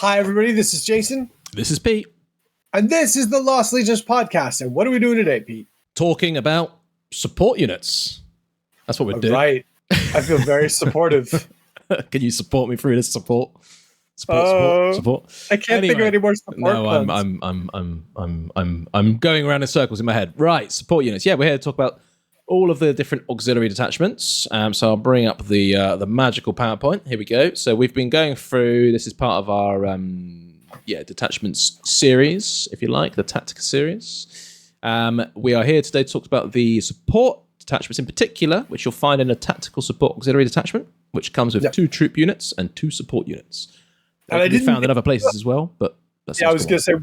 Hi, everybody. This is Jason. This is Pete. And this is the Lost Legions podcast. And what are we doing today, Pete? Talking about support units. That's what we're doing. Right. I feel very supportive. Can you support me through this support? Support. I can't think of any more support. No, I'm going around in circles in my head. Right, support units. Yeah, we're here to talk about all of the different auxiliary detachments. So I'll bring up the magical PowerPoint. Here we go. So we've been going through. This is part of our detachments series, if you like, the Tactica series. We are here today to talk about the support detachments in particular, which you'll find in a tactical support auxiliary detachment, which comes with 2 troop units and 2 support units. And I can be found in other places as well, but that's I was going to say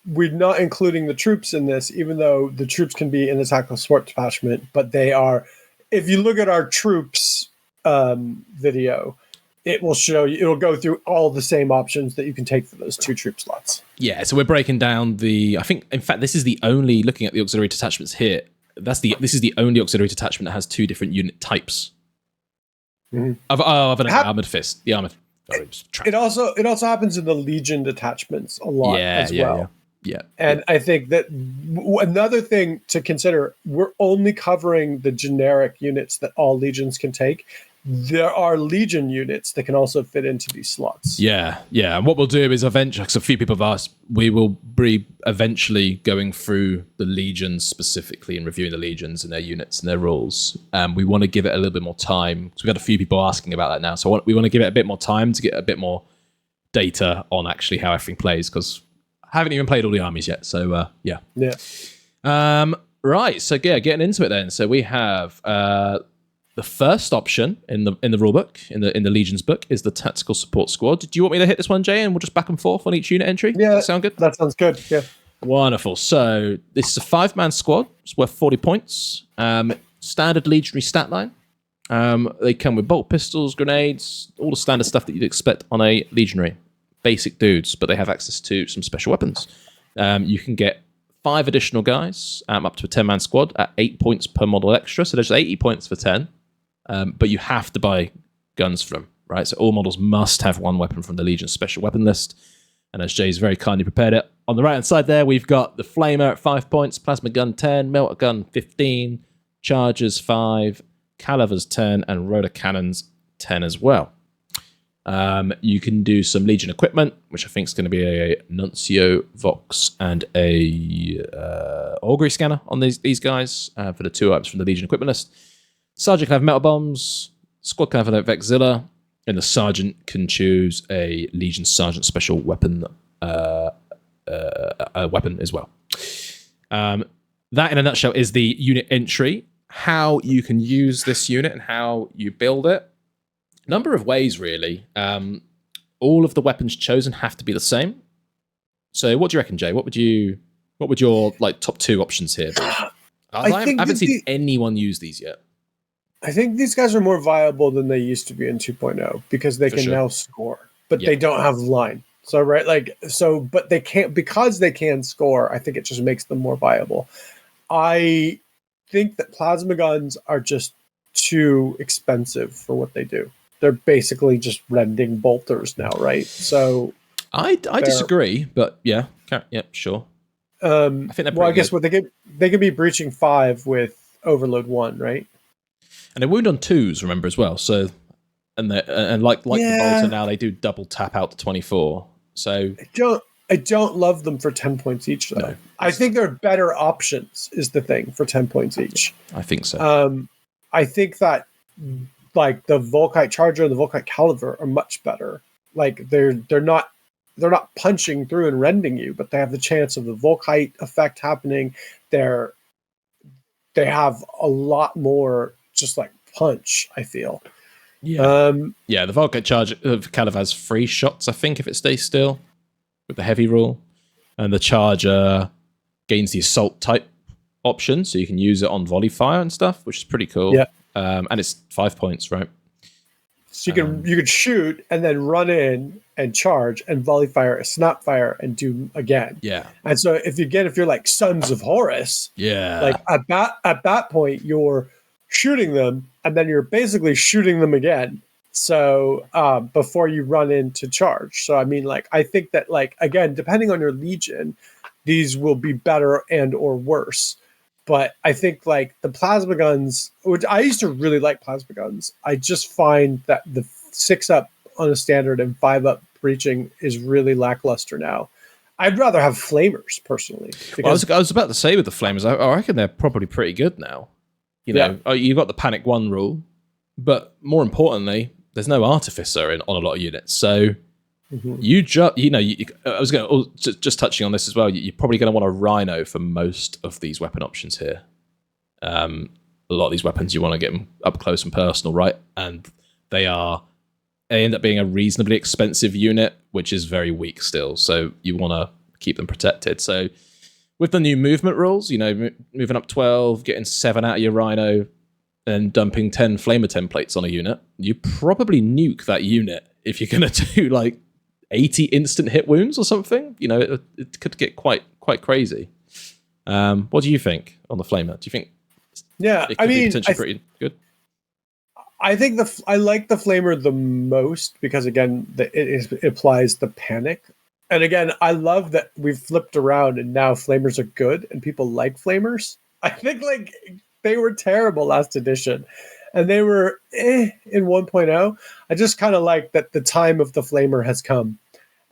we're not including the troops in this, even though the troops can be in the tactical support detachment, but they are. If you look at our troops video, it will show you. It'll go through all the same options that you can take for those 2 troop slots. Yeah, so we're breaking down I think, in fact, this is the only looking at the auxiliary detachments here. This is the only auxiliary detachment that has 2 different unit types. Mm-hmm. Of an armored fist, the armored. It also happens in the Legion detachments a lot as well. Yeah. And I think that another thing to consider, we're only covering the generic units that all Legions can take. There are Legion units that can also fit into these slots. Yeah. And what we'll do is eventually, because a few people have asked, we will be eventually going through the Legions specifically and reviewing the Legions and their units and their rules. We want to give it a little bit more time, because we've had a few people asking about that now. So we want to give it a bit more time to get a bit more data on actually how everything plays, because I haven't even played all the armies yet. So, yeah. Right. So, yeah, getting into it then. So we have... the first option in the rulebook, in the Legion's book, is the tactical support squad. Do you want me to hit this one, Jay, and we'll just back and forth on each unit entry? Yeah, does that sound good? That sounds good. Yeah, wonderful. So this is a 5-man squad. It's worth 40 points. Standard legionary stat line. They come with bolt pistols, grenades, all the standard stuff that you'd expect on a legionary. Basic dudes, but they have access to some special weapons. You can get 5 additional guys up to a 10-man squad at 8 points per model extra. So there's 80 points for 10. But you have to buy guns from them, right? So all models must have 1 weapon from the Legion special weapon list. And as Jay's very kindly prepared it, on the right-hand side there, we've got the Flamer at 5 points, Plasma Gun 10, Melter Gun 15, Chargers 5, Calivers 10, and Rotor Cannons 10 as well. You can do some Legion equipment, which I think is going to be a Nuncio, Vox, and a Augury scanner on these guys for the 2 items from the Legion equipment list. Sergeant can have metal bombs, squad can have a Vexilla, and the sergeant can choose a Legion Sergeant special weapon weapon as well. That, in a nutshell, is the unit entry. How you can use this unit and how you build it. Number of ways, really. All of the weapons chosen have to be the same. So, what do you reckon, Jay? What would your top 2 options here be? I haven't seen anyone use these yet. I think these guys are more viable than they used to be in 2.0 because they can now score, but they don't have line. So but they can't, because they can score. I think it just makes them more viable. I think that plasma guns are just too expensive for what they do. They're basically just rending bolters now, right? So I disagree, but yeah, sure. I think I guess they can be breaching 5 with overload 1, right? And they wound on 2s, remember, as well. So, and like the bolter now, they do double tap out to 24. So I don't love them for 10 points each, though. No, I think they're better options, is the thing, for 10 points each. I think so. I think that like the Volkite Charger and the Volkite Caliver are much better. Like they're not punching through and rending you, but they have the chance of the Volkite effect happening. They have a lot more just like punch, I feel. Yeah. The Volkite Charger Caliver has 3 shots, I think, if it stays still with the heavy rule. And the Charger gains the assault type option, so you can use it on volley fire and stuff, which is pretty cool. Yeah. And it's 5 points, right? So you could shoot and then run in and charge and volley fire, snap fire, and do again. Yeah. And so if you're like Sons of Horus, like at that point you're shooting them and then you're basically shooting them again So before you run into charge. So I mean, like, I think that, like, again, depending on your legion, these will be better and or worse. But I think, like, the plasma guns, which I used to really like plasma guns, I just find that the 6-up on a standard and 5-up breaching is really lackluster now. I'd rather have flamers personally. Well, I was about to say with the flamers, I reckon they're probably pretty good now. You know, you've got the panic 1 rule, but more importantly, there's no artificer on a lot of units. So I was going to just touching on this as well. You're probably going to want a rhino for most of these weapon options here. A lot of these weapons you want to get them up close and personal, right? And they end up being a reasonably expensive unit, which is very weak still. So you want to keep them protected. So with the new movement rules, you know, moving up 12, getting 7 out of your rhino, and dumping 10 flamer templates on a unit, you probably nuke that unit if you're going to do like 80 instant hit wounds or something. You know, it could get quite crazy. What do you think on the flamer? Do you think? Yeah, it could be potentially pretty good. I think I like the flamer the most because, again, it applies the panic. And again, I love that we've flipped around and now flamers are good and people like flamers. I think, like, they were terrible last edition and they were in 1.0. I just kind of like that the time of the flamer has come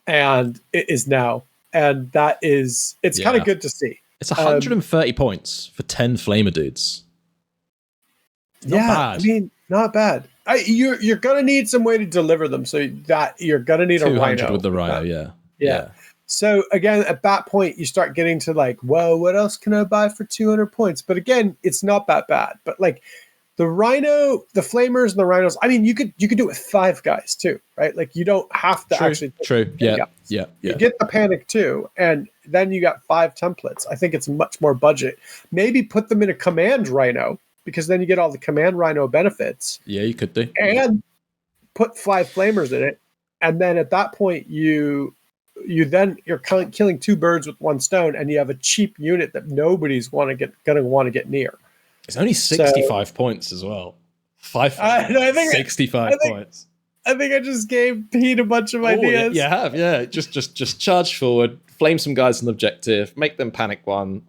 and it is now. And it's kind of good to see. It's 130 points for 10 flamer dudes. Not bad. I mean, not bad. You're going to need some way to deliver them. So that you're going to need a rhino. With the rhino, yeah. So again, at that point, you start getting to like, well, what else can I buy for 200 points? But again, it's not that bad. But like the rhino, the flamers, and the rhinos. I mean, you could do it with 5 guys too, right? Like you don't have to actually. True. Yeah. You get the panic too, and then you got 5 templates. I think it's much more budget. Maybe put them in a command rhino because then you get all the command rhino benefits. Yeah, you could do. And put 5 flamers in it, and then at that point you're killing 2 birds with 1 stone, and you have a cheap unit that nobody's going to want to get near. It's only 65 points as well. 65 points. I think I just gave Pete a bunch of ideas. You have, yeah. Just charge forward, flame some guys on the objective, make them panic 1,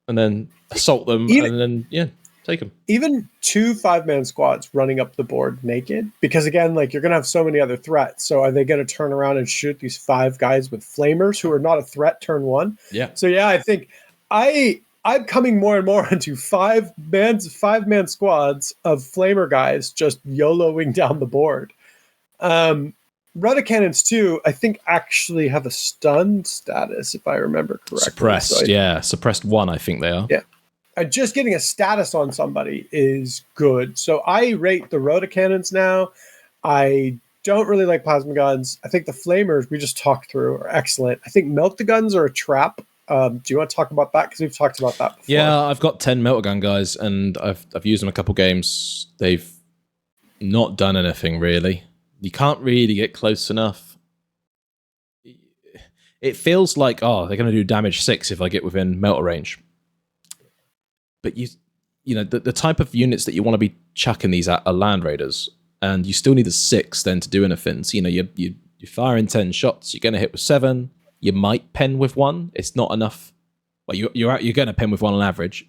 and then assault them, and then take them. Even 2 5-man squads running up the board naked, because again, like you're going to have so many other threats. So are they going to turn around and shoot these 5 guys with flamers who are not a threat turn 1? Yeah. So yeah, I think I'm coming more and more into 5-man squads of flamer guys just YOLOing down the board. Rudder cannons too, I think actually have a stun status if I remember correctly. Suppressed, suppressed 1. I think they are. Yeah. Just getting a status on somebody is good. So I rate the rotocannons now. I don't really like plasma guns. I think the flamers we just talked through are excellent. I think melta guns are a trap. Do you want to talk about that? Because we've talked about that before. Yeah, I've got 10 melta gun guys, and I've used them a couple games. They've not done anything really. You can't really get close enough. It feels like, they're going to do damage 6 if I get within melta range. But you know the type of units that you want to be chucking these at are land raiders, and you still need a 6 then to do anything. So you fire in 10 shots, you're going to hit with 7. You might pen with 1. It's not enough. Well, you're going to pen with 1 on average,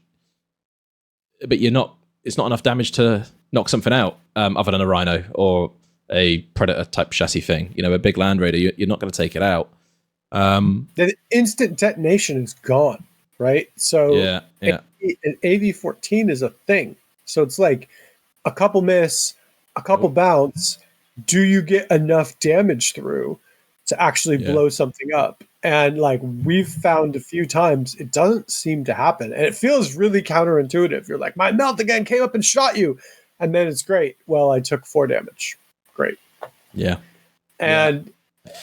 but it's not enough damage to knock something out other than a rhino or a predator type chassis thing. You know, a big land raider, you're not going to take it out. The instant detonation is gone. Right, so yeah. An AV-14 is a thing. So it's like a couple miss, a couple bounce. Do you get enough damage through to actually blow something up? And like we've found a few times, it doesn't seem to happen, and it feels really counterintuitive. You're like, my melt again came up and shot you, and then it's great. Well, I took 4 damage. Great. Yeah, and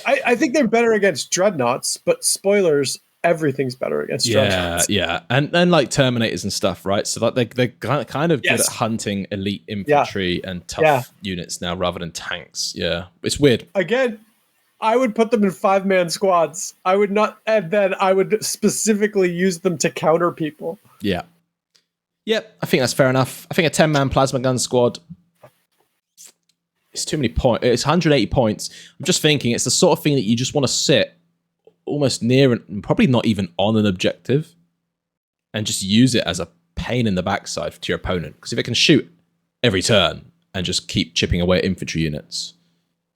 I think they're better against dreadnoughts, but spoilers. Everything's better against dreadnoughts. Yeah, and like Terminators and stuff, right? So like they're kind of good at hunting elite infantry and tough units now rather than tanks. Yeah, it's weird. Again, I would put them in 5-man squads. I would not, and then I would specifically use them to counter people. Yeah. Yep, I think that's fair enough. I think a 10-man plasma gun squad. It's too many points. It's 180 points. I'm just thinking it's the sort of thing that you just want to sit almost near and probably not even on an objective and just use it as a pain in the backside to your opponent. Because if it can shoot every turn and just keep chipping away at infantry units,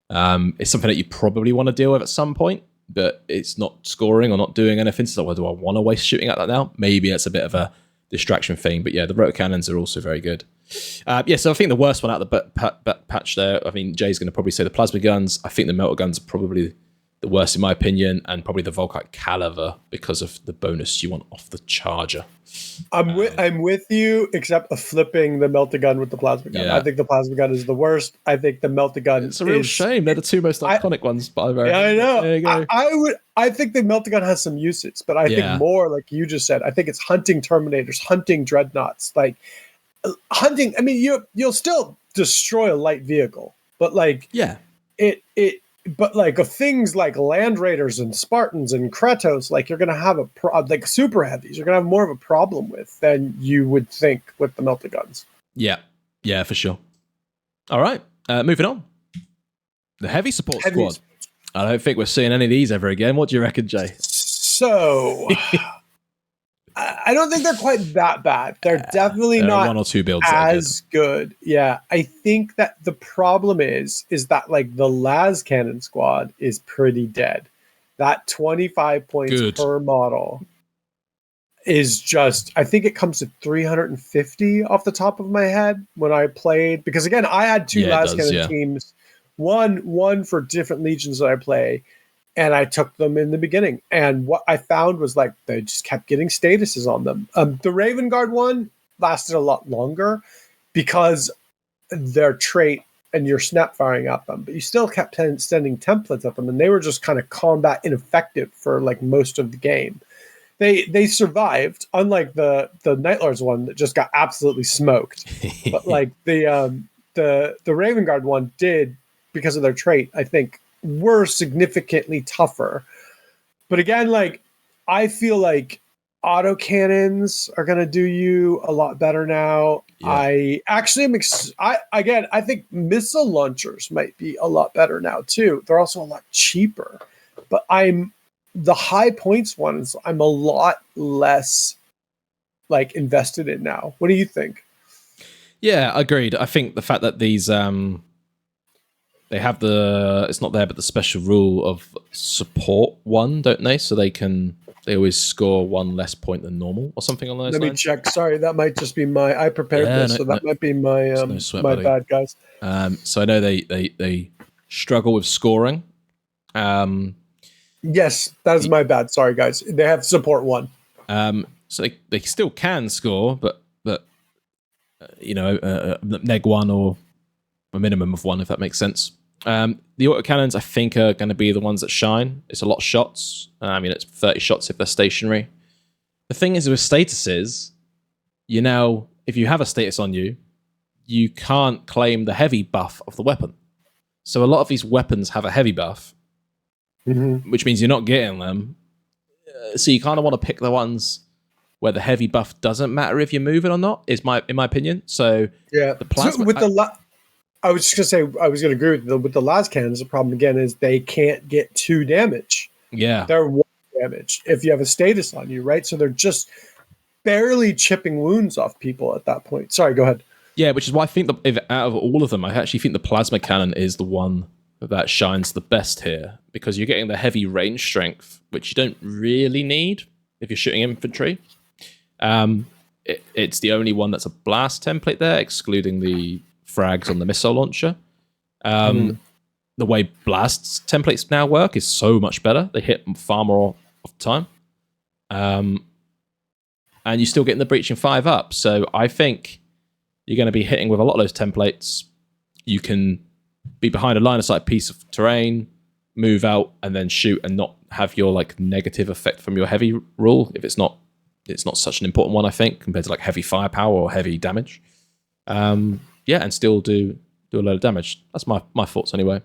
it's something that you probably want to deal with at some point, but it's not scoring or not doing anything. So, well, do I want to waste shooting at that now? Maybe it's a bit of a distraction thing. But yeah, the rotor cannons are also very good. So I think the worst one out of the patch there, I mean, Jay's going to probably say the plasma guns. I think the melter guns are probably the worst in my opinion, and probably the Volkite Caliver because of the bonus you want off the charger. I'm with you, except for flipping the melter gun with the plasma gun. Yeah. I think the plasma gun is the worst. I think the melter gun. It's a real shame. They're the two most iconic ones, by the way. Yeah, I know. There you go. I think the melter gun has some uses, but I think more like you just said. I think it's hunting Terminators, hunting Dreadnoughts, like hunting. I mean, you'll still destroy a light vehicle, but like But like of things like Land Raiders and Spartans and Kratos, like you're going to have like super heavies, you're going to have more of a problem with than you would think with the melter guns. Yeah, for sure. All right, moving on. The heavy support squad. I don't think we're seeing any of these ever again. What do you reckon, Jay? So I don't think they're quite that bad. They're definitely not one or two builds as good. Yeah, I think that the problem is that like the las cannon squad is pretty dead. That 25 points per model is just, I think it comes to 350 off the top of my head when I played, because again, I had two las cannon teams, one for different legions that I play. And I took them in the beginning. And what I found was like they just kept getting statuses on them. The Raven Guard one lasted a lot longer because their trait and you're snap firing at them, but you still kept sending templates at them, and they were just kind of combat ineffective for like most of the game. They survived, unlike the Night Lords one that just got absolutely smoked. But like the Raven Guard one did, because of their trait, I think, were significantly tougher. But again, like I feel like autocannons are going to do you a lot better now. Yeah. I actually am I think missile launchers might be a lot better now too. They're also a lot cheaper. But the high points ones I'm a lot less like invested in now. What do you think? Yeah, agreed. I think the fact that these they have it's not there, but the special rule of support one, don't they? So they always score one less point than normal or something on those lines. Let me check. Sorry, that might just be I prepared this, so that might be my my bad, guys. So I know they struggle with scoring. Yes, that is my bad. Sorry, guys. They have support one. So they still can score, but neg one or a minimum of one, if that makes sense. The autocannons, I think, are going to be the ones that shine. It's a lot of shots. I mean, it's 30 shots if they're stationary. The thing is with statuses, if you have a status on you, you can't claim the heavy buff of the weapon. So a lot of these weapons have a heavy buff, which means you're not getting them. So you kind of want to pick the ones where the heavy buff doesn't matter if you're moving or not, in my opinion. So yeah, the plasma... I was just going to say, I was going to agree with the las cannons. The problem, again, is they can't get 2 damage. Yeah. They're 1 damage if you have a status on you, right? So they're just barely chipping wounds off people at that point. Sorry, go ahead. Yeah, which is why I think out of all of them, I actually think the plasma cannon is the one that shines the best here, because you're getting the heavy range strength, which you don't really need if you're shooting infantry. It's the only one that's a blast template there, excluding the frags on the missile launcher. The way blast templates now work is so much better. They hit far more of the time. And you're still getting the breaching 5 up. So I think you're going to be hitting with a lot of those templates. You can be behind a line of sight piece of terrain, move out, and then shoot and not have your like negative effect from your heavy rule. If it's not such an important one, I think, compared to like heavy firepower or heavy damage. And still do a load of damage. That's my thoughts anyway.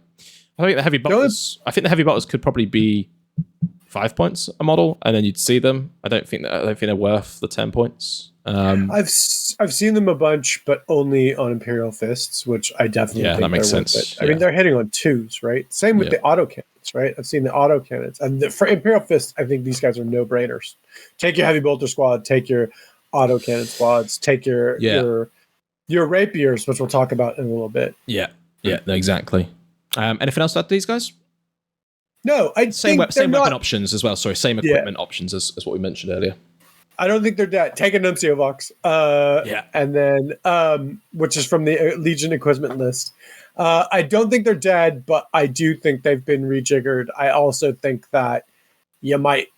I think the heavy bolters could probably be 5 points a model, and then you'd see them. I don't think they're worth the 10 points. I've seen them a bunch, but only on Imperial Fists, which I definitely think that makes they're worth sense. it. I mean, they're hitting on 2s, right? Same with the autocannons, right? I've seen the autocannons. And for Imperial Fists, I think these guys are no-brainers. Take your heavy bolter squad, take your autocannon squads, take your rapiers, which we'll talk about in a little bit. Yeah, exactly. Anything else about these guys? No, same weapon options as well. Sorry, same equipment options as what we mentioned earlier. I don't think they're dead. Take a Nuncio Vox. And then, which is from the Legion equipment list. I don't think they're dead, but I do think they've been rejiggered. I also think that you might,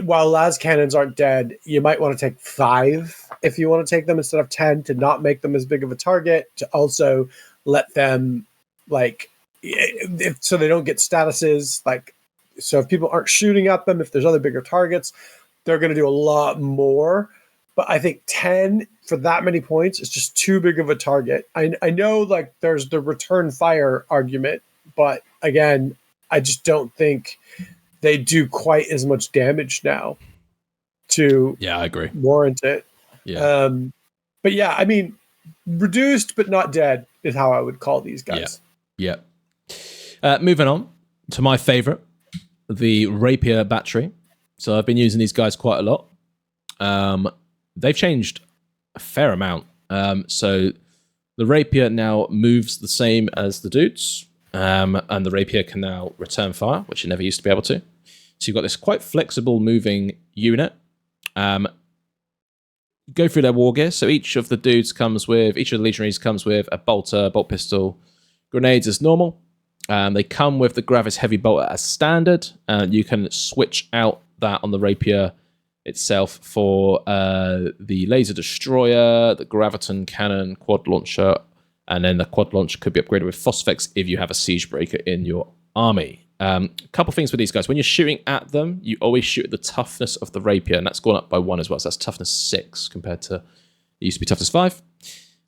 while las cannons aren't dead, you might want to take 5 if you want to take them instead of 10 to not make them as big of a target, to also let them, like, so they don't get statuses. Like, so if people aren't shooting at them, if there's other bigger targets, they're going to do a lot more. But I think 10 for that many points is just too big of a target. I know, like, there's the return fire argument, but again, I just don't think they do quite as much damage now to I agree. warrant it. Yeah. But yeah, I mean, reduced but not dead is how I would call these guys. Yeah. Moving on to my favorite, the Rapier battery. So I've been using these guys quite a lot. They've changed a fair amount. So the Rapier now moves the same as the dudes, and the Rapier can now return fire, which it never used to be able to. So you've got this quite flexible moving unit. Go through their war gear. So each of the legionaries comes with a bolter, bolt pistol, grenades as normal. They come with the Gravis Heavy Bolter as standard. You can switch out that on the Rapier itself for the Laser Destroyer, the Graviton Cannon, Quad Launcher, and then the Quad Launcher could be upgraded with Phosphex if you have a Siege Breaker in your army. A couple things with these guys. When you're shooting at them, you always shoot at the toughness of the Rapier, and that's gone up by 1 as well. So that's toughness 6 compared to, it used to be toughness 5.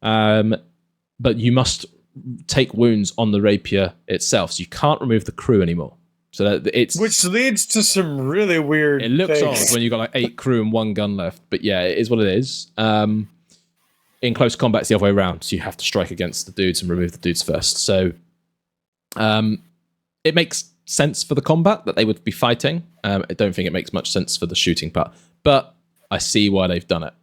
But you must take wounds on the Rapier itself, so you can't remove the crew anymore. So that it's, which leads to some really weird. It looks things. odd when you've got like 8 crew and 1 gun left, but yeah, it is what it is. In close combat, it's the other way around. So you have to strike against the dudes and remove the dudes first. So it makes sense for the combat that they would be fighting. I don't think it makes much sense for the shooting part, but I see why they've done it.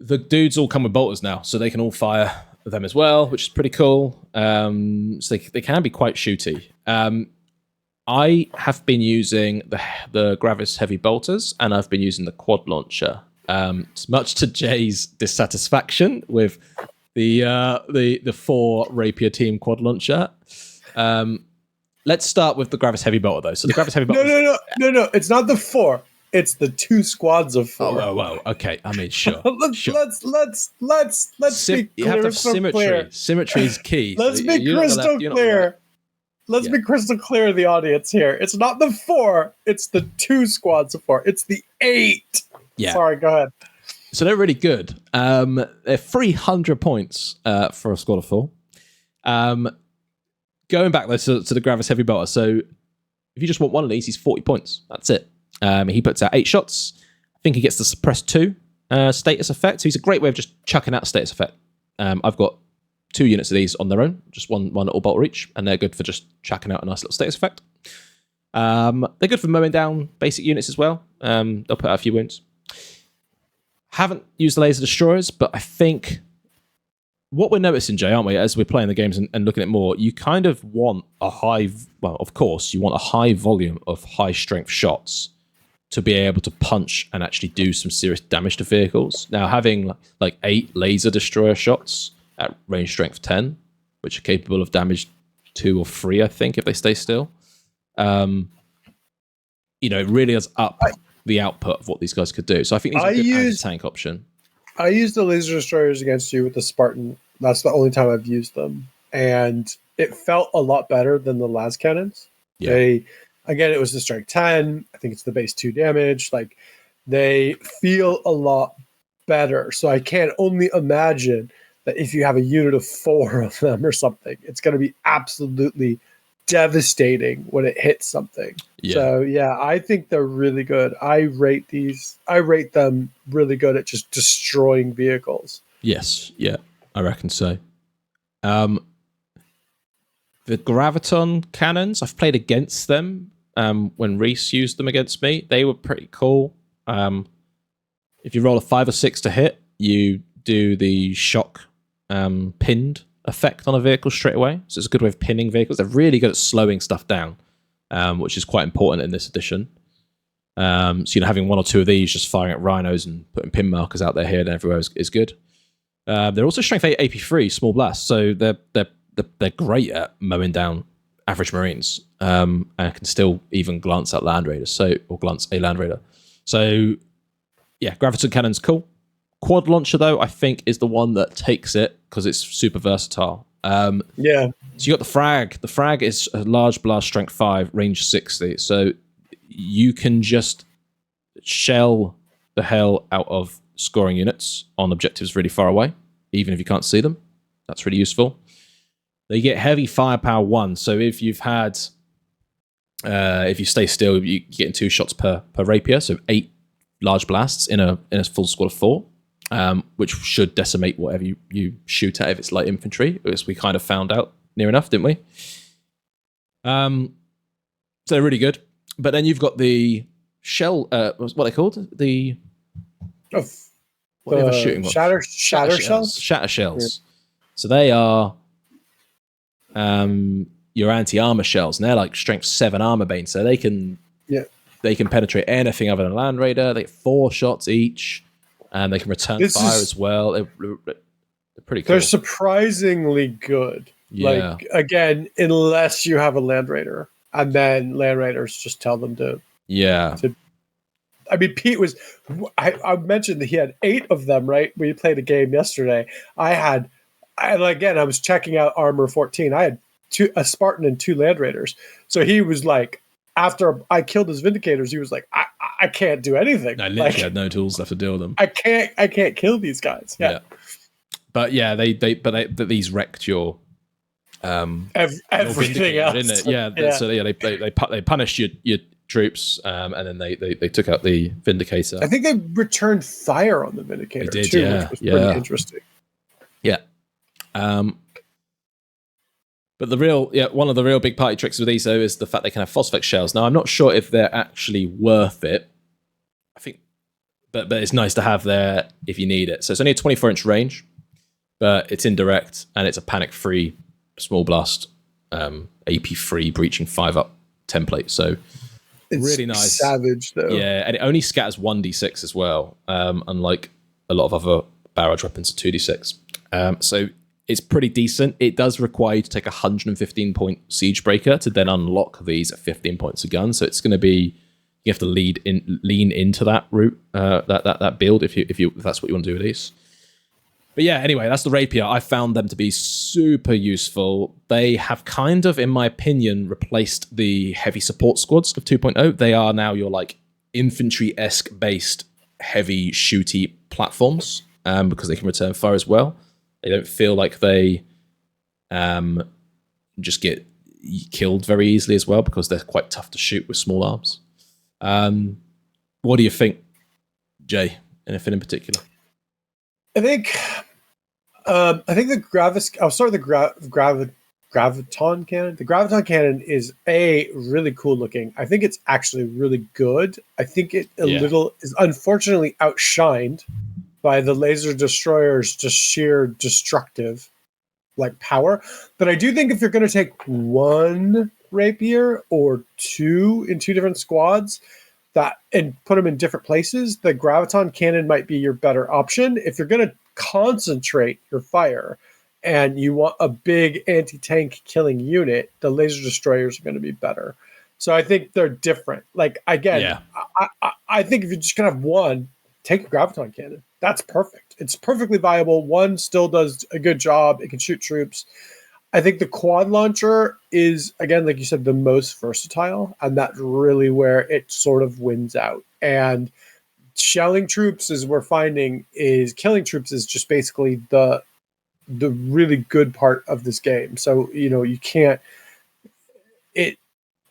The dudes all come with bolters now, so they can all fire them as well, which is pretty cool. So they can be quite shooty. I have been using the Gravis Heavy Bolters, and I've been using the Quad Launcher. Much to Jay's dissatisfaction with the 4 Rapier team Quad Launcher. Let's start with the Gravis Heavy Bolter, though. So the Gravis Heavy Bolter. No. It's not the 4. It's the 2 squads of 4. Oh, well, okay. I mean, sure. Let's be clear. You have to have symmetry. Clear. Symmetry is key. Let's be crystal clear. Let's be crystal clear in the audience here. It's not the 4. It's the 2 squads of 4. It's the 8. Yeah. Sorry, go ahead. So they're really good. They're 300 points for a squad of 4. Going back though to the Gravis Heavy Bolter. So if you just want one of these, he's 40 points. That's it. He puts out 8 shots. I think he gets the suppress 2 status effect. So he's a great way of just chucking out status effect. I've got 2 units of these on their own, just one little bolter each, and they're good for just chucking out a nice little status effect. They're good for mowing down basic units as well. They'll put out a few wounds. Haven't used the Laser Destroyers, but I think what we're noticing, Jay, aren't we, as we're playing the games and looking at more, you kind of want of course, you want a high volume of high strength shots to be able to punch and actually do some serious damage to vehicles. Now, having like 8 Laser Destroyer shots at range strength 10, which are capable of damage 2 or 3, I think, if they stay still, it really does up the output of what these guys could do. So I think these are a good anti-tank option. I used the Laser Destroyers against you with the Spartan. That's the only time I've used them. And it felt a lot better than the las cannons. Yeah. Again, it was the strength 10. I think it's the base 2 damage. Like, they feel a lot better. So I can only imagine that if you have a unit of 4 of them or something, it's going to be absolutely devastating when it hits something. Yeah. So yeah, I think they're really good. I rate them really good at just destroying vehicles. Yes, yeah, I reckon so. The graviton cannons, I've played against them when Reese used them against me. They were pretty cool. If you roll a 5 or 6 to hit, you do the shock pinned effect on a vehicle straight away. So it's a good way of pinning vehicles. They're really good at slowing stuff down, which is quite important in this edition. So having 1 or 2 of these just firing at rhinos and putting pin markers out there here and everywhere is good. They're also strength 8 AP3 small blast, so they're great at mowing down average marines, and can still even glance at land raiders, or glance a land raider. So yeah, graviton cannon's cool. Quad launcher though, I think is the one that takes it because it's super versatile. Yeah. So you got the frag. The frag is a large blast, strength 5, range 60. So you can just shell the hell out of scoring units on objectives really far away, even if you can't see them. That's really useful. They get heavy firepower 1. So if you've had, if you stay still, you get in 2 shots per rapier. So 8 large blasts in a full squad of 4. Which should decimate whatever you shoot at if it's light infantry, as we kind of found out near enough, didn't we? So they're really good. But then you've got the shell, what are they called? The whatever shooting ones. Shatter shells? Shatter shells. Yeah. So they are your anti-armor shells, and they're like strength 7 armor bane, so they can penetrate anything other than a land raider. They get 4 shots each. And they can return fire as well. They're pretty cool. They're surprisingly good. Yeah. Like, again, unless you have a land raider, and then land raiders just tell them to. Yeah. I mean, Pete was. I mentioned that he had 8 of them. Right, we played a game yesterday. I was checking out Armor 14. I had a Spartan and 2 land raiders. So he was like, after I killed his Vindicators, he was like, I can't do anything. I literally had no tools left to deal with them. I can't kill these guys. Yeah. But yeah, these wrecked your everything your else, didn't it? Yeah. So they punished your troops, and then they took out the Vindicator. I think they returned fire on the Vindicator too, which was pretty interesting. Yeah. But one of the real big party tricks with these though is the fact they can have phosphex shells. Now I'm not sure if they're actually worth it. I think, but it's nice to have there if you need it. So it's only a 24-inch range, but it's indirect and it's a panic-free small blast, AP3 breaching 5-up template. So it's really nice, savage though. Yeah, and it only scatters 1d6 as well, unlike a lot of other barrage weapons, 2d6. So it's pretty decent. It does require you to take a 115-point siege breaker to then unlock these at 15 points a gun. So it's going to be, you have to lean into that route, that build if that's what you want to do with these. But yeah, anyway, that's the Rapier. I found them to be super useful. They have kind of, in my opinion, replaced the heavy support squads of 2.0. They are now your like infantry-esque based heavy shooty platforms, because they can return fire as well. They don't feel like they just get killed very easily as well, because they're quite tough to shoot with small arms. What do you think, Jay? Anything in particular? I think the I'll start with the Graviton cannon. The Graviton cannon is really cool looking. I think it's actually really good. I think it little is unfortunately outshined by the laser destroyer's just sheer destructive like power. But I do think if you're going to take 1 Rapier or 2 in 2 different squads and put them in different places, the Graviton cannon might be your better option. If you're going to concentrate your fire and you want a big anti-tank killing unit, the laser destroyers are going to be better. So I think they're different. Like, again, I think if you're just going to have 1, take a Graviton cannon. That's perfect. It's perfectly viable. 1 still does a good job. It can shoot troops. I think the quad launcher is, again, like you said, the most versatile, and that's really where it sort of wins out. And shelling troops, as we're finding, is killing troops is just basically the really good part of this game. So, you can't, it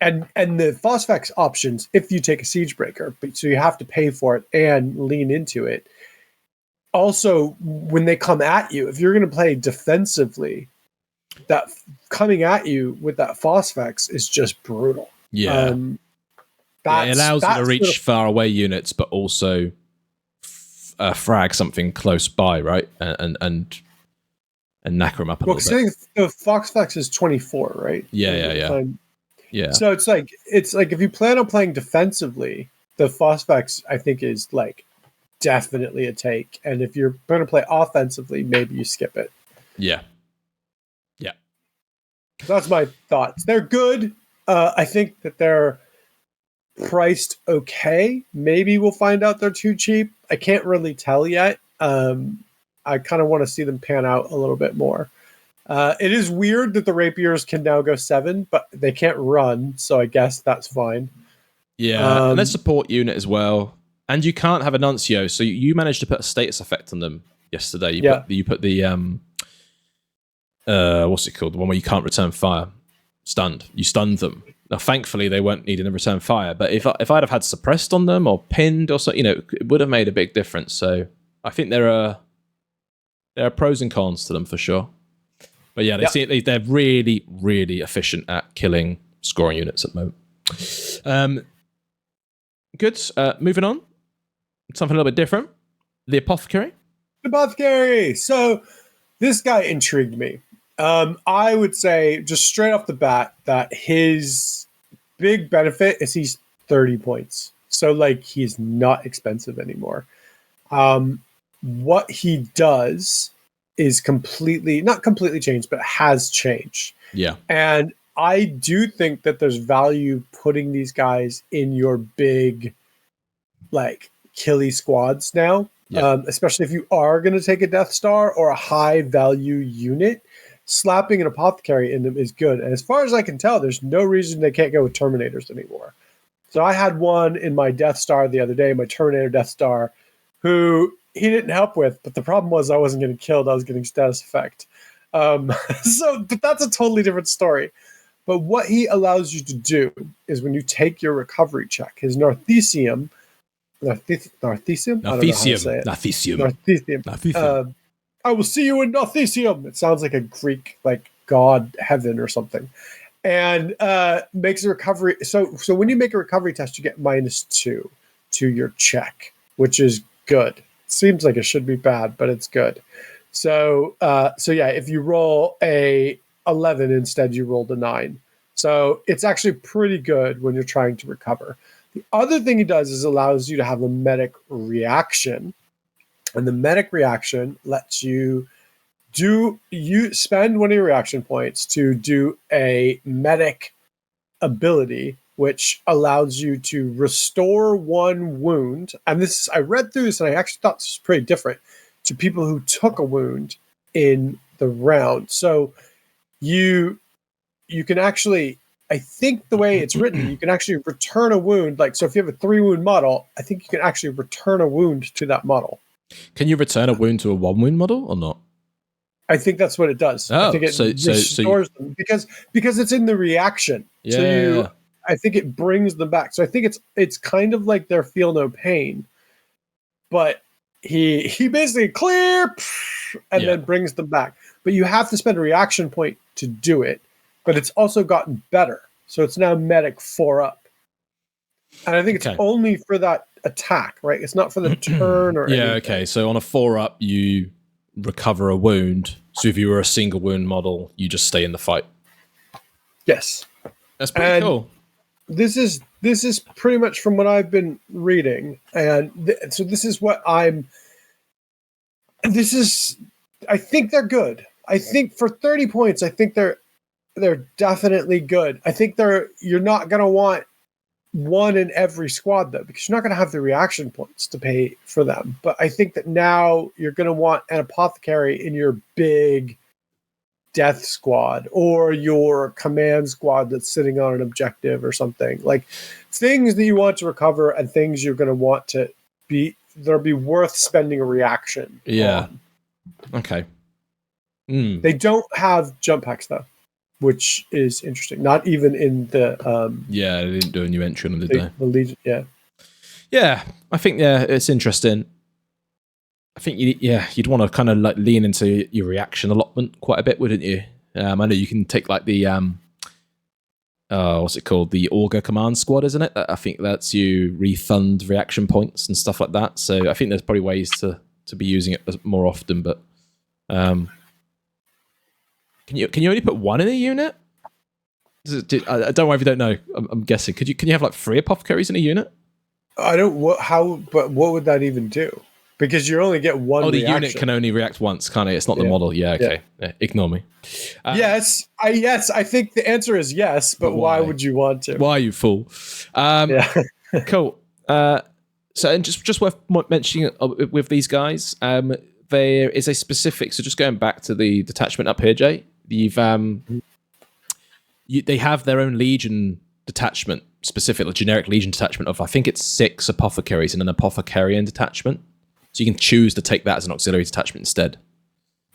and the Phosphex options, if you take a Siege Breaker, but so you have to pay for it and lean into it. Also, when they come at you, if you're going to play defensively, that coming at you with that Phosphex is just brutal. Yeah. It allows you to reach far away units, but also frag something close by, right? And knacker them up a little bit. The Phosphex is 24, right? Yeah. So it's like if you plan on playing defensively, the Phosphex I think is like definitely a take, and if you're going to play offensively, maybe you skip it. Yeah. So that's my thoughts. They're good. I think that they're priced okay. Maybe we'll find out they're too cheap. I can't really tell yet. I kind of want to see them pan out a little bit more. It is weird that the Rapiers can now go 7, but they can't run, so I guess that's fine. Yeah, and there's support unit as well. And you can't have a Nuncio, so you managed to put a status effect on them yesterday. You put the what's it called? The one where you can't return fire. Stunned. You stunned them. Now, thankfully, they weren't needing to return fire. But if I'd have had suppressed on them or pinned or so, it would have made a big difference. So I think there are pros and cons to them for sure. But yeah, they're really, really efficient at killing scoring units at the moment. Good. Moving on. Something a little bit different. The Apothecary. So this guy intrigued me. I would say just straight off the bat that his big benefit is he's 30 points. So like he's not expensive anymore. What he does is not completely changed, but has changed. Yeah. And I do think that there's value putting these guys in your big, like, killy squads now. Yeah. Especially if you are going to take a Death Star or a high value unit. Slapping an Apothecary in them is good. And as far as I can tell, there's no reason they can't go with Terminators anymore. So I had one in my Death Star the other day, my Terminator Death Star, who he didn't help with, but the problem was I wasn't getting killed, I was getting status effect. But that's a totally different story. But what he allows you to do is when you take your recovery check, his Narthecium. I don't know how to say it. Narthecium. I will see you in Narthecium. It sounds like a Greek, like god heaven or something. And makes a recovery. So when you make a recovery test, you get -2 to your check, which is good. Seems like it should be bad, but it's good. So yeah, if you roll a 11 instead, you rolled a 9. So it's actually pretty good when you're trying to recover. The other thing he does is allows you to have a medic reaction. And the medic reaction lets you spend one of your reaction points to do a medic ability, which allows you to restore 1 wound. And I read through this and I actually thought this was pretty different to people who took a wound in the round. So you can actually, I think the way it's written, you can actually return a wound. Like, so if you have a 3-wound model, I think you can actually return a wound to that model. Can you return a wound to a 1-wound model or not? I think that's what it does. Oh, I think it restores them because it's in the reaction. Yeah. I think it brings them back. So I think it's kind of like their feel no pain, but he basically clear and then brings them back. But you have to spend a reaction point to do it. But it's also gotten better. So it's now medic 4-up. And I think it's only for that attack, right? It's not for the turn or anything. Okay. So on a 4-up, you recover a wound. So if you were a single wound model, you just stay in the fight. Yes. That's pretty cool. This is pretty much from what I've been reading. And so this is what I think they're good. I think for 30 points, I think they're definitely good. I think you're not going to want one in every squad though, because you're not going to have the reaction points to pay for them. But I think that now you're going to want an Apothecary in your big death squad or your command squad that's sitting on an objective or something, like things that you want to recover and things you're going to want to that'll be worth spending a reaction on. Okay. They don't have jump packs though. which is interesting. Not even in the they didn't do a new entry on them, did they? The Legion, Yeah, I think it's interesting. I think you'd want to kind of like lean into your reaction allotment quite a bit, wouldn't you? I know you can take like the what's it called? The Augur Command Squad, isn't it? I think that's you refund reaction points and stuff like that. So I think there's probably ways to be using it more often. But can you only put one in a unit? I don't know if you don't know. I'm guessing. Can you have like 3 apothecaries in a unit? I don't. But what would that even do? Because you only get one. Oh, the reaction. unit can only react once, can't it? It's not the model. Yeah, okay. Yeah, ignore me. Yes, I think the answer is yes, but why would you want to? Why, you fool? Cool. So, and just worth mentioning with these guys, there is a specific. So, just going back to the detachment up here, Jay, they have their own Legion detachment, specific, like generic Legion detachment of I think it's 6 apothecaries and an apothecarian detachment. So you can choose to take that as an auxiliary detachment instead.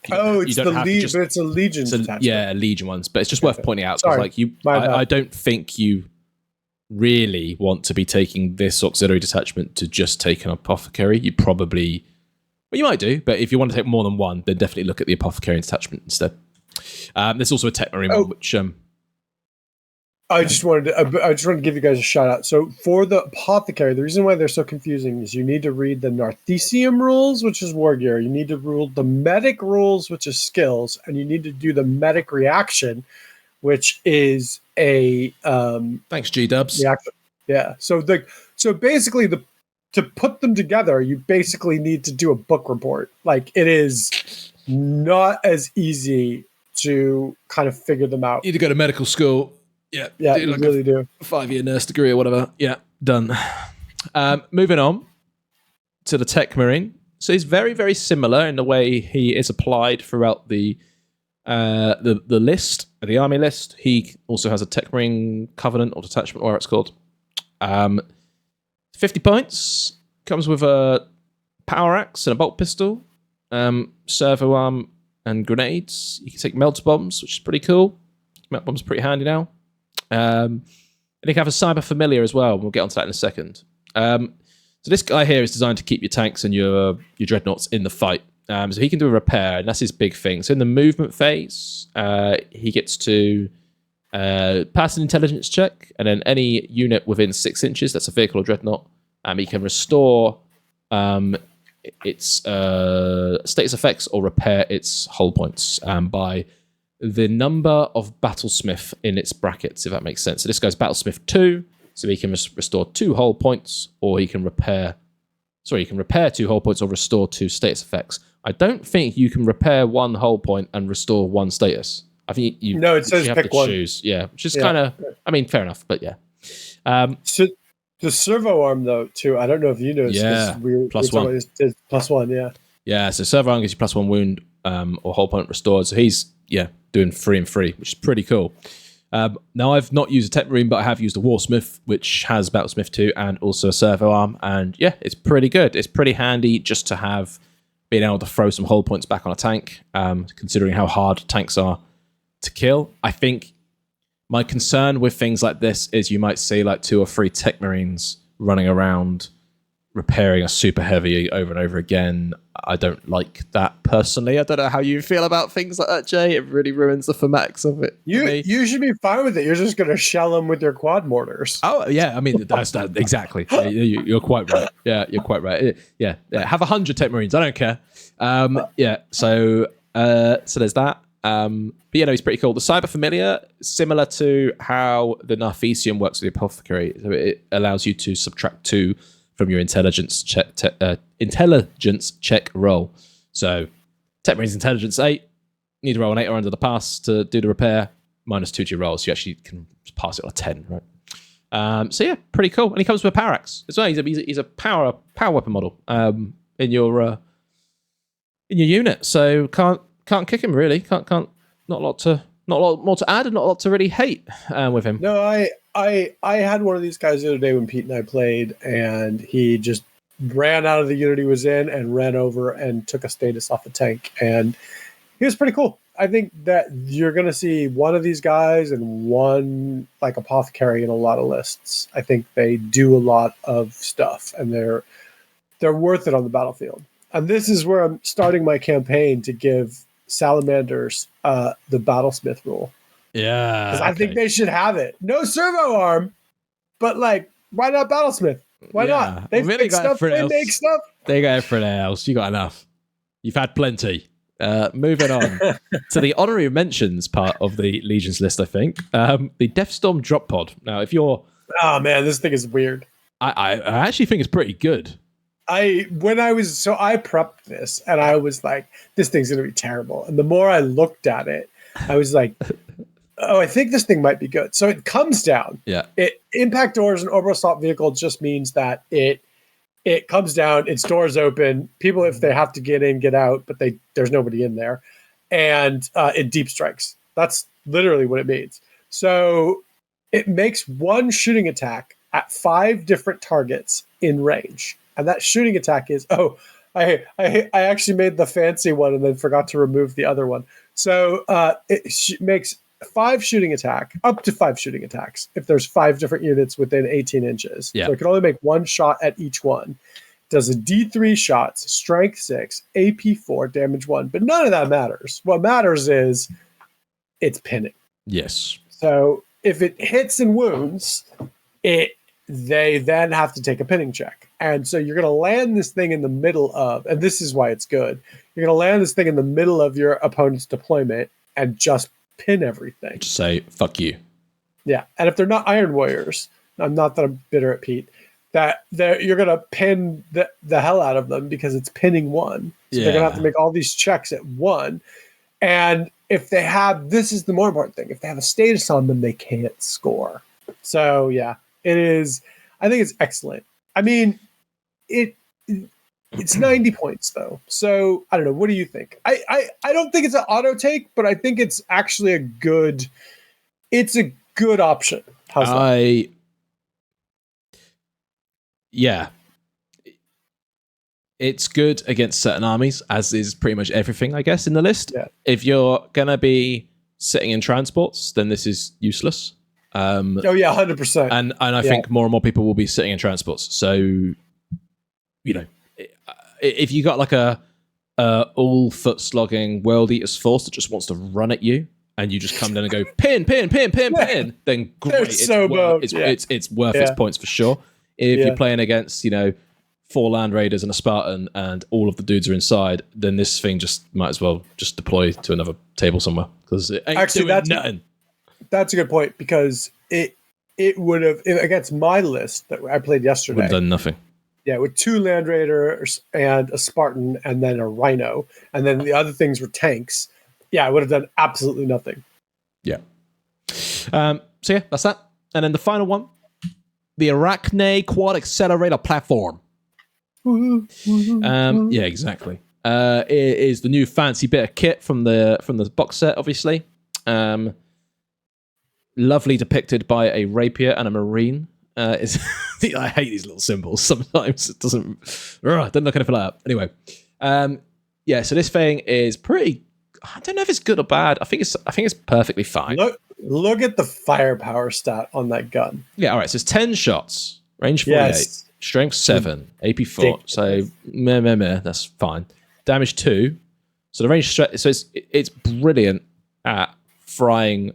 It's the Legion, but it's a Legion detachment. Yeah, Legion ones. But it's just worth pointing out because, like, I don't think you really want to be taking this auxiliary detachment to just take an apothecary. You probably, well, you might do, but if you want to take more than one, then definitely look at the apothecarian detachment instead. There's also a Techmarine one, which I just wanted to give you guys a shout out. So for the apothecary, the reason why they're so confusing is you need to read the Narthesium rules, which is war gear. You need to rule the medic rules, which is skills, and you need to do the medic reaction, which is a thanks, G-dubs. Yeah. So basically to put them together, you basically need to do a book report. Like, it is not as easy to kind of figure them out. You need to go to medical school. Yeah, you like really do. 5-year nurse degree or whatever. Yeah, done. Moving on to the Techmarine. So he's very, very similar in the way he is applied throughout the list, the army list. He also has a Techmarine Covenant or detachment, whatever it's called. 50 points. Comes with a power axe and a bolt pistol, servo arm and grenades. You can take melter bombs, which is pretty cool. Melter bombs are pretty handy now. And you can have a cyber familiar as well. We'll get onto that in a second. So this guy here is designed to keep your tanks and your dreadnoughts in the fight. So he can do a repair, and that's his big thing. So in the movement phase, he gets to pass an intelligence check, and then any unit within 6 inches, that's a vehicle or dreadnought, he can restore its status effects or repair its hull points by the number of Battlesmith in its brackets, if that makes sense. So this guy's Battlesmith 2, so he can restore 2 hull points, or he can repair 2 hull points or restore 2 status effects. I don't think you can repair 1 hull point and restore 1 status. I think it says have pick to one. choose. Yeah, which is kind of, I mean, fair enough, but yeah. So the servo arm, though, too, I don't know if you noticed. Yeah, +1. It's +1, yeah. Yeah, so servo arm gives you +1 wound or hull point restored. So he's, doing 3 and 3, which is pretty cool. Now, I've not used a Techmarine, but I have used a Warsmith, which has Battlesmith 2 and also a servo arm. And yeah, it's pretty good. It's pretty handy just to have being able to throw some hull points back on a tank, considering how hard tanks are to kill. I think my concern with things like this is you might see like 2 or 3 Techmarines running around repairing a super heavy over and over again. I don't like that personally. I don't know how you feel about things like that, Jay. It really ruins the thematics of it. You should be fine with it. You're just going to shell them with your quad mortars. Oh yeah, I mean that's that exactly. You're quite right. Yeah, you're quite right. Yeah. Have 100 Techmarines. I don't care. So there's that. But he's pretty cool. The Cyber Familiar, similar to how the Narthesium works with the Apothecary, so it allows you to subtract 2 from your intelligence check roll. So Techmarine's intelligence 8, need to roll an 8 or under the pass to do the repair, -2 to your rolls. So you actually can pass it on a 10, right? So yeah, pretty cool. And he comes with a power axe as well. He's a power weapon model in your unit. So can't kick him really. Not a lot more to add, and not a lot to really hate with him. No, I had one of these guys the other day when Pete and I played, and he just ran out of the unit he was in and ran over and took a status off the tank, and he was pretty cool. that you're going to see one of these guys and one like Apothecary in a lot of lists. I think they do a lot of stuff, and they're worth it on the battlefield. And this is where I'm starting my campaign to give salamanders the battlesmith rule. Yeah, because I think they should have it. No servo arm, but like, why not battlesmith? Why not? They really fix stuff. They make stuff. They go for anything else. You got enough. You've had plenty. Moving on to the honorary mentions part of the Legions list, I think. The Deathstorm drop pod. Now, if you're... Oh, man, this thing is weird. I actually think it's pretty good. I prepped this, and I was like, this thing's going to be terrible. And the more I looked at it, I was like, oh, I think this thing might be good. So it comes down. Yeah. Impact doors and orbital assault vehicle just means that it comes down, its doors open, people, if they have to get in, get out, but there's nobody in there. And it deep strikes. That's literally what it means. So it makes one shooting attack at 5 different targets in range. And that shooting attack is, I actually made the fancy one and then forgot to remove the other one. So it makes 5 shooting attack, up to 5 shooting attacks, if there's 5 different units within 18 inches. Yeah. So it can only make 1 shot at each one. Does a D3 shots, strength 6, AP 4, damage 1. But none of that matters. What matters is it's pinning. Yes. So if it hits and wounds, they then have to take a pinning check. And so you're going to land this thing in the middle of, and this is why it's good, you're going to land this thing in the middle of your opponent's deployment and just pin everything. Just say, fuck you. Yeah. And if they're not Iron Warriors, not that I'm bitter at Pete, that you're going to pin the hell out of them because it's pinning 1. So they're going to have to make all these checks at 1. And if they have, this is the more important thing, if they have a status on them, they can't score. So yeah, it is, I think it's excellent. I mean, it's 90 points though. So I don't know. What do you think? I don't think it's an auto take, but I think it's actually a good option. How's that? Yeah. It's good against certain armies, as is pretty much everything, I guess, in the list. Yeah. If you're going to be sitting in transports, then this is useless. 100%. And I think more and more people will be sitting in transports. So, if you got like a all foot slogging World Eaters force that just wants to run at you, and you just come down and go pin, then great. It's worth its points for sure. If you're playing against, 4 Land Raiders and a Spartan, and all of the dudes are inside, then this thing just might as well just deploy to another table somewhere because it ain't doing nothing. That's a good point, because it would have, against my list that I played yesterday, would have done nothing. Yeah, with 2 Land Raiders and a Spartan and then a Rhino, and then the other things were tanks. Yeah, I would have done absolutely nothing. Yeah. So yeah, that's that. And then the final one, the Arachne Quad Accelerator Platform. Yeah, exactly. It is the new fancy bit of kit from the box set, obviously. Lovely depicted by a rapier and a marine. I hate these little symbols sometimes. It doesn't look anything like that. Anyway, so this thing is pretty. I don't know if it's good or bad. I think it's perfectly fine. Look at the firepower stat on that gun. Yeah, all right. So it's 10 shots, range 48, strength 7, AP 4. So that's fine. Damage 2. So the range, so it's brilliant at frying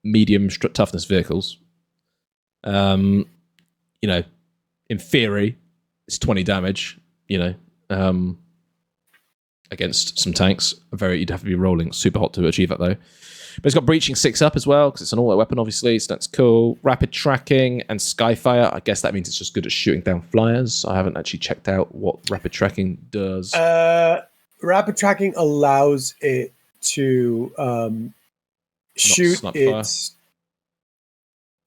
medium toughness vehicles. In theory, it's 20 damage. Against some tanks. You'd have to be rolling super hot to achieve that though. But it's got breaching 6 up as well because it's an auto weapon, obviously. So that's cool. Rapid tracking and skyfire. I guess that means it's just good at shooting down flyers. I haven't actually checked out what rapid tracking does. Rapid tracking allows it to shoot its.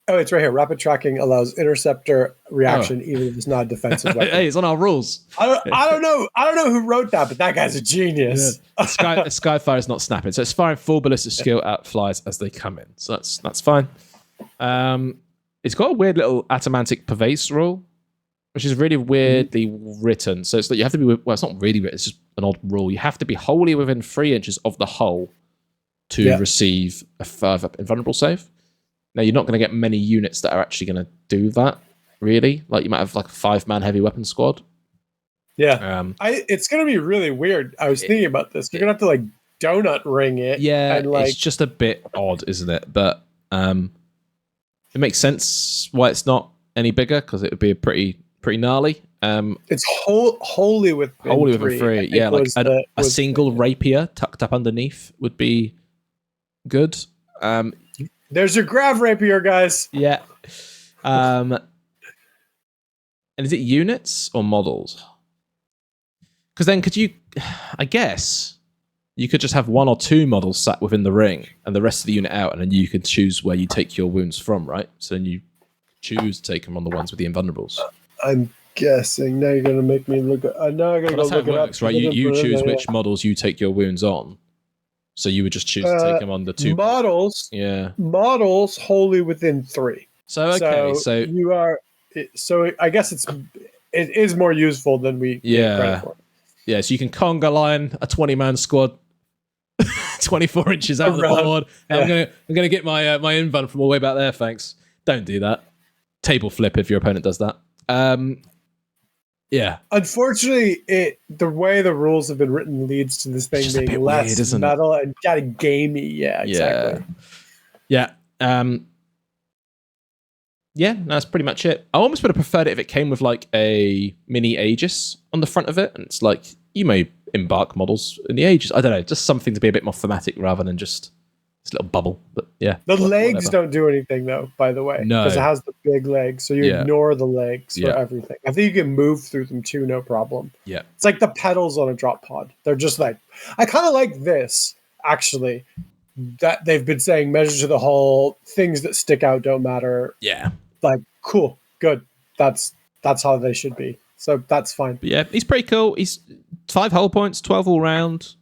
Oh, it's right here. Rapid tracking allows interceptor reaction, even if it's not a defensive weapon. Hey, it's on our rules. I don't know who wrote that, but that guy's a genius. Yeah. Skyfire is not snapping, so it's firing full ballistic skill at flies as they come in. So that's fine. It's got a weird little atomantic pervase rule, which is really weirdly written. So it's that you have to be. Well, it's not really written. It's just an odd rule. You have to be wholly within 3 inches of the hull to receive a 5-up invulnerable save. Now, you're not going to get many units that are actually going to do that, really. Like, you might have like a 5-man heavy weapon squad. Yeah. It's going to be really weird. I was thinking about this. You're going to have to, like, donut ring it. Yeah, and, like, it's just a bit odd, isn't it? But it makes sense why it's not any bigger, because it would be a pretty gnarly. It's wholly within 3. Yeah, like a single rapier tucked up underneath would be good. There's your grav rapier, guys. Yeah. And is it units or models? Because then I guess you could just have 1 or 2 models sat within the ring and the rest of the unit out, and then you could choose where you take your wounds from, right? So then you choose to take them on the ones with the invulnerables. I'm guessing. Now you're going to make me look at now I got to go look it up. Right? You choose which models you take your wounds on. So you would just choose to take them on the 2 models. Yeah. Models wholly within 3. So okay, so you are. So I guess it is more useful than we give credit for. Yeah, so you can conga line a 20-man squad 24 inches out of the board. Yeah. I'm gonna get my my invuln from all the way back there, thanks. Don't do that. Table flip if your opponent does that. Yeah. Unfortunately, the way the rules have been written leads to this thing being less weird, metal and kind of gamey. Yeah, exactly. Yeah. Yeah, that's pretty much it. I almost would have preferred it if it came with like a mini Aegis on the front of it, and it's like you may embark models in the Aegis. I don't know, just something to be a bit more thematic rather than just this little bubble. But yeah, the legs don't do anything though. By the way, no, because it has the big legs, so you ignore the legs for everything. I think you can move through them too, no problem. Yeah, it's like the pedals on a drop pod. They're just like I kind of like this actually. That they've been saying measure to the hull, things that stick out don't matter. Yeah. Like, cool, good. That's how they should be. So that's fine. But yeah, he's pretty cool. He's 5 hull points, 12 all round.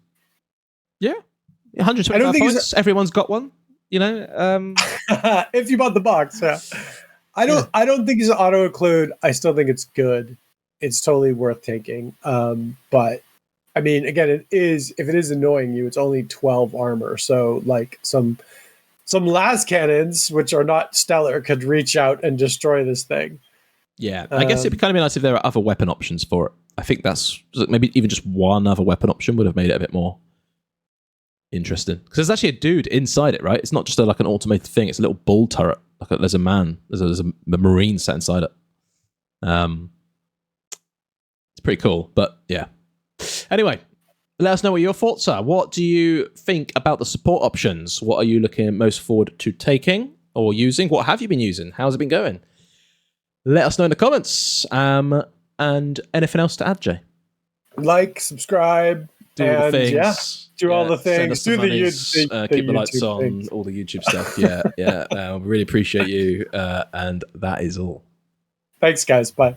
Yeah. 125 points. Everyone's got one, you know. If you bought the box, yeah. I don't think he's an auto include. I still think it's good. It's totally worth taking. But I mean, again, if it is annoying you, it's only 12 armor. So like some las cannons, which are not stellar, could reach out and destroy this thing. Yeah, I guess it'd kind of be nice if there were other weapon options for it. I think that's maybe even just one other weapon option would have made it a bit more interesting. Because there's actually a dude inside it, right? It's not just like an automated thing. It's a little bull turret. There's a man. There's a marine sat inside it. It's pretty cool, but yeah. Anyway, let us know what your thoughts are. What do you think about the support options? What are you looking most forward to taking or using? What have you been using? How's it been going? Let us know in the comments. And anything else to add, Jay? Like, subscribe, do all the things. Yeah, do all the things. Do the YouTube, keep the lights on. Things. All the YouTube stuff. Yeah. We really appreciate you. And that is all. Thanks, guys. Bye.